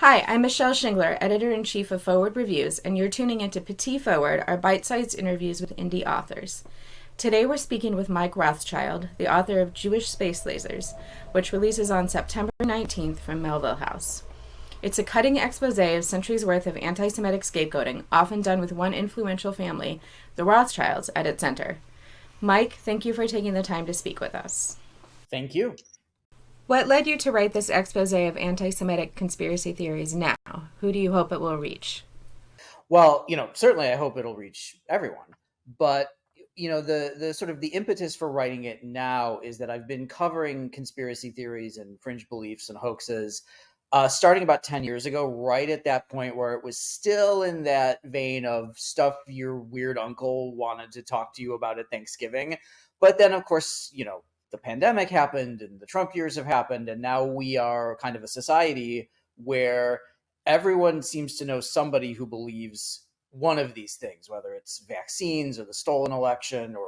Hi, I'm Michelle Shingler, editor-in-chief of Foreword Reviews, and you're tuning into Petit Foreword, our bite-sized interviews with indie authors. Today we're speaking with Mike Rothschild, the author of Jewish Space Lasers, which releases on September 19th from Melville House. It's a cutting expose of centuries' worth of anti-Semitic scapegoating, often done with one influential family, the Rothschilds, at its center. Mike, thank you for taking the time to speak with us. Thank you. What led you to write this expose of anti-Semitic conspiracy theories now? Who do you hope it will reach? Well, certainly I hope it'll reach everyone. But the sort of the impetus for writing it now is that I've been covering conspiracy theories and fringe beliefs and hoaxes starting about 10 years ago, right at that point where it was still in that vein of stuff your weird uncle wanted to talk to you about at Thanksgiving. But then, of course, the pandemic happened and the Trump years have happened. And now we are kind of a society where everyone seems to know somebody who believes one of these things, whether it's vaccines or the stolen election or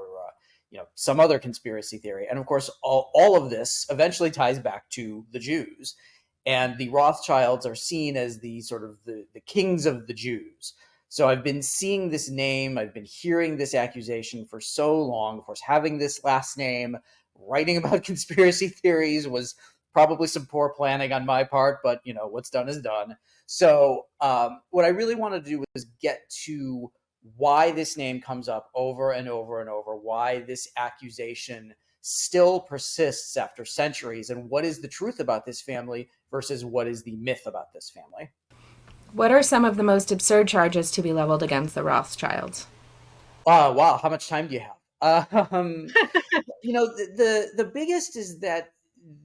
some other conspiracy theory. And of course, all of this eventually ties back to the Jews. And the Rothschilds are seen as the sort of the kings of the Jews. So I've been seeing this name, I've been hearing this accusation for so long. Of course, having this last name, writing about conspiracy theories was probably some poor planning on my part, but what's done is done. So what I really wanted to do was get to why this name comes up over and over and over, why this accusation still persists after centuries, and what is the truth about this family versus what is the myth about this family. What are some of the most absurd charges to be leveled against the Rothschilds? Wow, how much time do you have? The biggest is that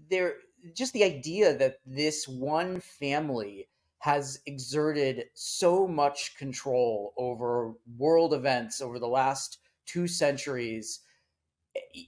there just the idea that this one family has exerted so much control over world events over the last 2 centuries,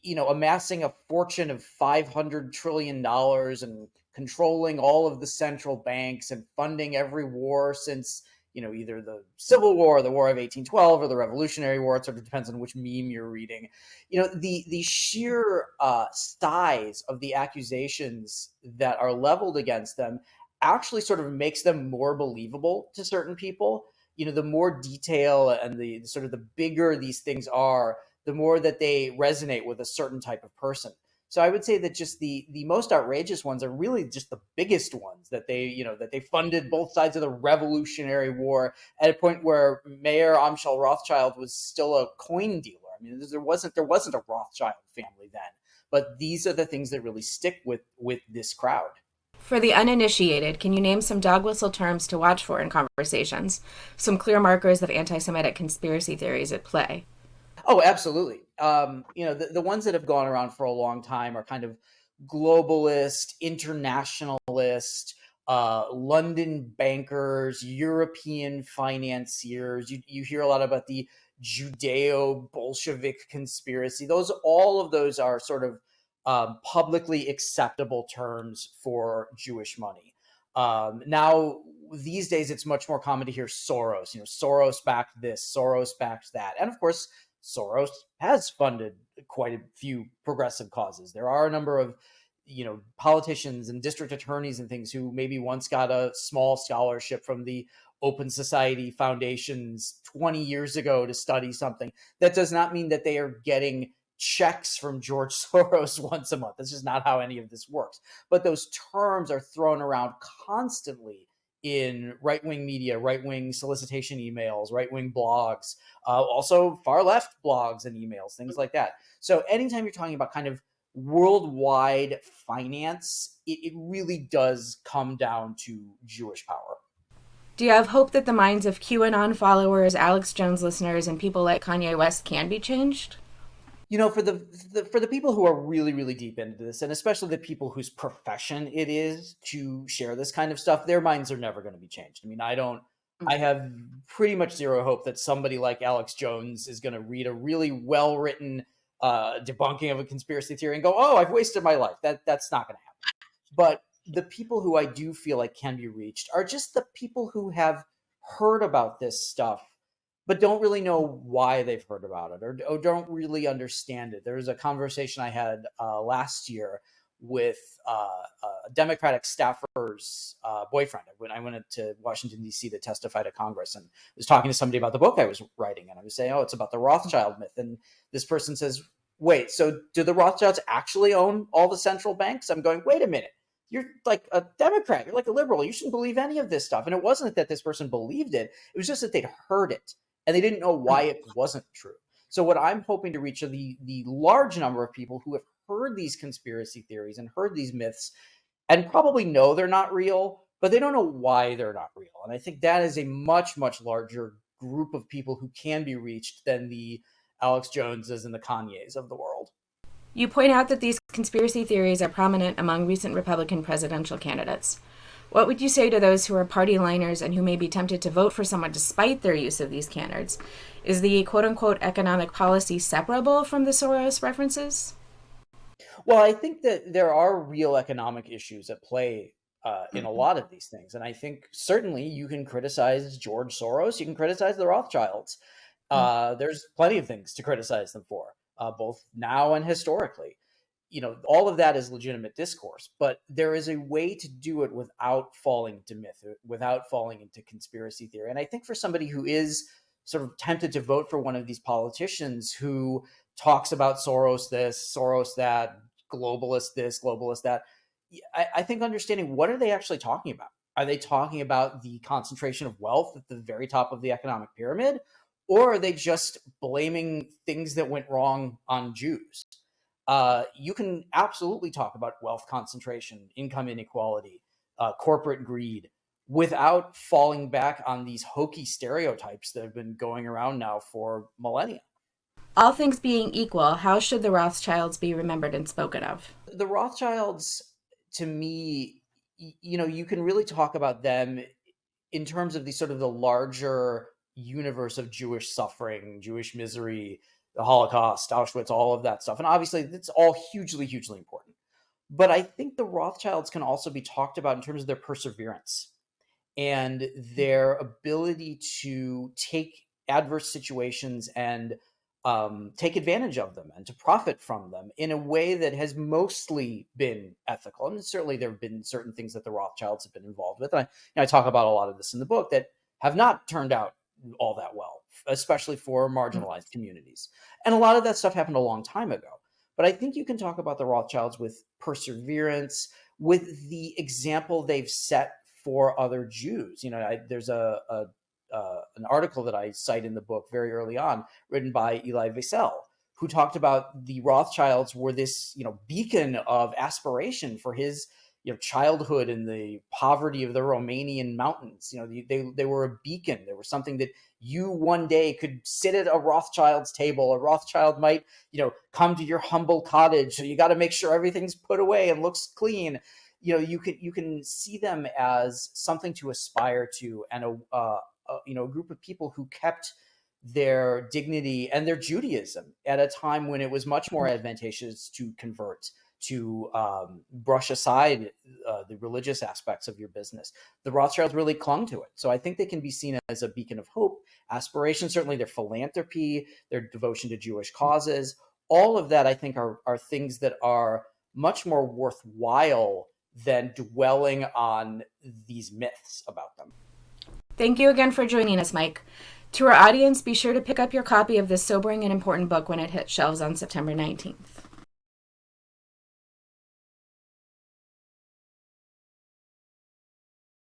amassing a fortune of $500 trillion and controlling all of the central banks and funding every war since either the Civil War, the War of 1812, or the Revolutionary War. It sort of depends on which meme you're reading. The sheer size of the accusations that are leveled against them actually sort of makes them more believable to certain people. The more detail and the sort of the bigger these things are, the more that they resonate with a certain type of person. So I would say that just the most outrageous ones are really just the biggest ones, that they funded both sides of the Revolutionary War at a point where Mayor Amschel Rothschild was still a coin dealer. I mean, there wasn't a Rothschild family then, but these are the things that really stick with this crowd. For the uninitiated, can you name some dog whistle terms to watch for in conversations? Some clear markers of anti Semitic conspiracy theories at play? Oh, absolutely. The ones that have gone around for a long time are kind of globalist, internationalist, London bankers, European financiers. You hear a lot about the Judeo-Bolshevik conspiracy. All of those are sort of publicly acceptable terms for Jewish money. Now, these days, it's much more common to hear Soros. Soros backed this, Soros backed that, and of course, Soros has funded quite a few progressive causes. There are a number of, politicians and district attorneys and things who maybe once got a small scholarship from the Open Society Foundations 20 years ago to study something. That does not mean that they are getting checks from George Soros once a month. That's just not how any of this works. But those terms are thrown around constantly in right-wing media, right-wing solicitation emails, right-wing blogs, also far-left blogs and emails, things like that. So anytime you're talking about kind of worldwide finance, it really does come down to Jewish power. Do you have hope that the minds of QAnon followers, Alex Jones listeners, and people like Kanye West can be changed? For the people who are really, really deep into this, and especially the people whose profession it is to share this kind of stuff, their minds are never going to be changed. I mean, I have pretty much zero hope that somebody like Alex Jones is going to read a really well-written debunking of a conspiracy theory and go, "Oh, I've wasted my life." That's not going to happen. But the people who I do feel like can be reached are just the people who have heard about this stuff but don't really know why they've heard about it, or don't really understand it. There was a conversation I had last year with a Democratic staffer's boyfriend. When I went to Washington, D.C. to testify to Congress and was talking to somebody about the book I was writing, and I was saying, oh, it's about the Rothschild myth. And this person says, wait, so do the Rothschilds actually own all the central banks? I'm going, wait a minute. You're like a Democrat. You're like a liberal. You shouldn't believe any of this stuff. And it wasn't that this person believed it. It was just that they'd heard it and they didn't know why it wasn't true. So what I'm hoping to reach are the large number of people who have heard these conspiracy theories and heard these myths and probably know they're not real, but they don't know why they're not real. And I think that is a much, much larger group of people who can be reached than the Alex Joneses and the Kanyes of the world. You point out that these conspiracy theories are prominent among recent Republican presidential candidates. What would you say to those who are party liners and who may be tempted to vote for someone despite their use of these canards? Is the quote-unquote economic policy separable from the Soros references? Well, I think that there are real economic issues at play in a lot of these things. And I think certainly you can criticize George Soros, you can criticize the Rothschilds. There's plenty of things to criticize them for, both now and historically. All of that is legitimate discourse, but there is a way to do it without falling into myth, without falling into conspiracy theory. And I think for somebody who is sort of tempted to vote for one of these politicians who talks about Soros this, Soros that, globalist this, globalist that, I think understanding what are they actually talking about? Are they talking about the concentration of wealth at the very top of the economic pyramid? Or are they just blaming things that went wrong on Jews? You can absolutely talk about wealth concentration, income inequality, corporate greed, without falling back on these hokey stereotypes that have been going around now for millennia. All things being equal, how should the Rothschilds be remembered and spoken of? The Rothschilds, to me, you can really talk about them in terms of the sort of the larger universe of Jewish suffering, Jewish misery, the Holocaust, Auschwitz, all of that stuff. And obviously, it's all hugely, hugely important. But I think the Rothschilds can also be talked about in terms of their perseverance and their ability to take adverse situations and take advantage of them and to profit from them in a way that has mostly been ethical. And certainly there have been certain things that the Rothschilds have been involved with. And I talk about a lot of this in the book that have not turned out all that well, especially for marginalized communities. And a lot of that stuff happened a long time ago. But I think you can talk about the Rothschilds with perseverance, with the example they've set for other Jews. There's an article that I cite in the book very early on, written by Eli Wiesel, who talked about the Rothschilds were this, beacon of aspiration for his, childhood in the poverty of the Romanian mountains. They were a beacon. They were something that you one day could sit at a Rothschild's table. A Rothschild might, come to your humble cottage. So you got to make sure everything's put away and looks clean. You can see them as something to aspire to, and a group of people who kept their dignity and their Judaism at a time when it was much more advantageous to convert, to brush aside the religious aspects of your business. The Rothschilds really clung to it. So I think they can be seen as a beacon of hope, aspiration, certainly their philanthropy, their devotion to Jewish causes. All of that, I think, are things that are much more worthwhile than dwelling on these myths about them. Thank you again for joining us, Mike. To our audience, be sure to pick up your copy of this sobering and important book when it hits shelves on September 19th.